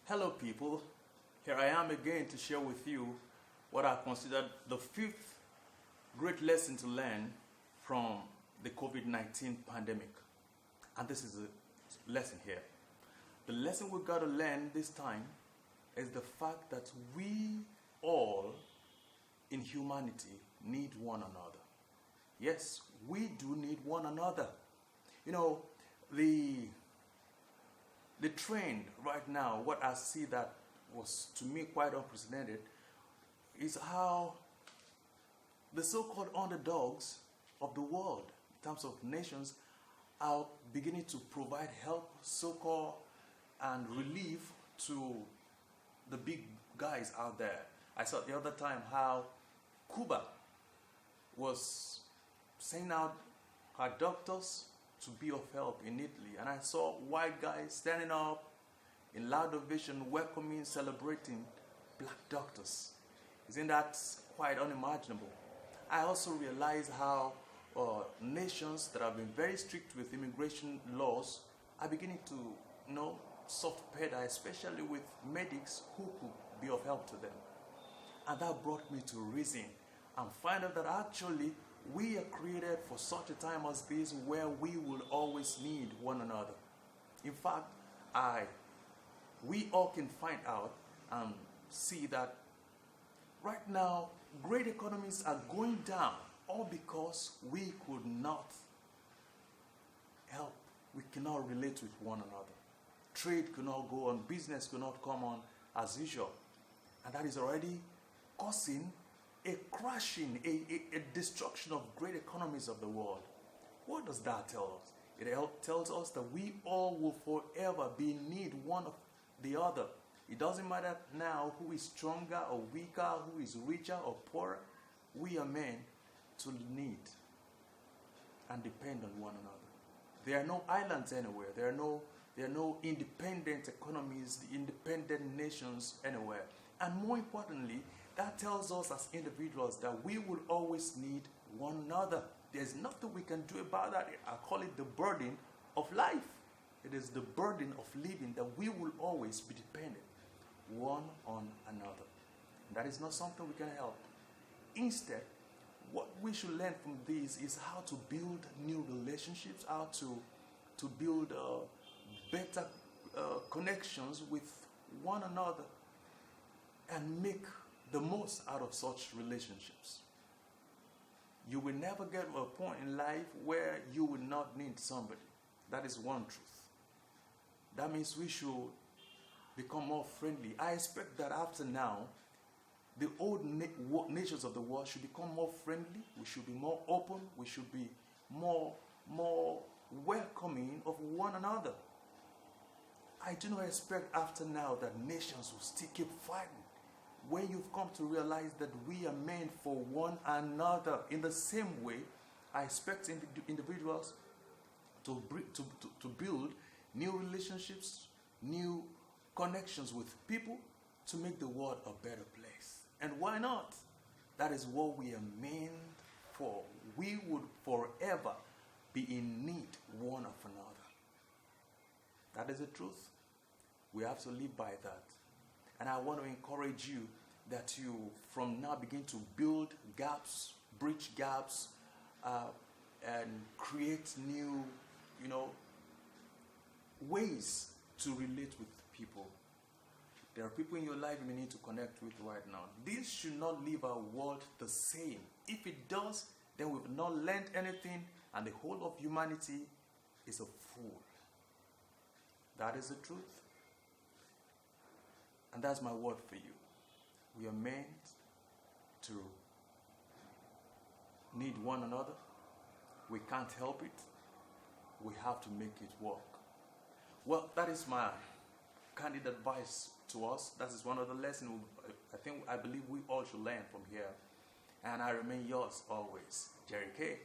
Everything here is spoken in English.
Hello, people. Here I am again to share with you what I consider the fifth great lesson to learn from the COVID-19 pandemic. And this is a lesson here. The lesson we got to learn this time is the fact that we all in humanity need one another. Yes, we do need one another. You know, the trend right now, what I see that was to me quite unprecedented, is how the so-called underdogs of the world, in terms of nations, are beginning to provide help, so-called, and relief to the big guys out there. I saw the other time how Cuba was sending out her doctors to be of help in Italy, and I saw white guys standing up in loud ovation, welcoming, celebrating black doctors. Isn't that quite unimaginable? I also realized how nations that have been very strict with immigration laws are beginning to, soft pedal, especially with medics who could be of help to them. And that brought me to reason and find out that actually we are created for such a time as this where we will always need one another. In fact, we all can find out and see that right now great economies are going down all because we could not help, we cannot relate with one another. Trade cannot go on, business cannot come on as usual. And that is already causing a crashing, a destruction of great economies of the world. What does that tell us? It tells us that we all will forever be in need one of the other. It doesn't matter now who is stronger or weaker, who is richer or poorer. We are meant to need and depend on one another. There are no islands anywhere. There are no independent economies, independent nations anywhere. And more importantly, that tells us as individuals that we will always need one another. There's nothing we can do about that. I call it the burden of life. It is the burden of living that we will always be dependent one on another. That is not something we can help. Instead, what we should learn from this is how to build new relationships, how to build better connections with one another and make the most out of such relationships. You will never get to a point in life where you will not need somebody. That is one truth. That means we should become more friendly. I expect that after now, the old nations of the world should become more friendly. We should be more open. We should be more welcoming of one another. I do not expect after now that nations will still keep fighting. When you've come to realize that we are meant for one another, in the same way, I expect individuals to build new relationships, new connections with people to make the world a better place. And why not? That is what we are meant for. We would forever be in need one of another. That is the truth. We have to live by that. And I want to encourage you that you from now begin to build gaps, bridge gaps, and create new, ways to relate with people. There are people in your life you may need to connect with right now. This should not leave our world the same. If it does, then we've not learned anything, and the whole of humanity is a fool. That is the truth. And that's my word for you. We are meant to need one another. We can't help it. We have to make it work. Well, that is my candid advice to us. That is one of the lessons I believe we all should learn from here. And I remain yours always, Jerry K.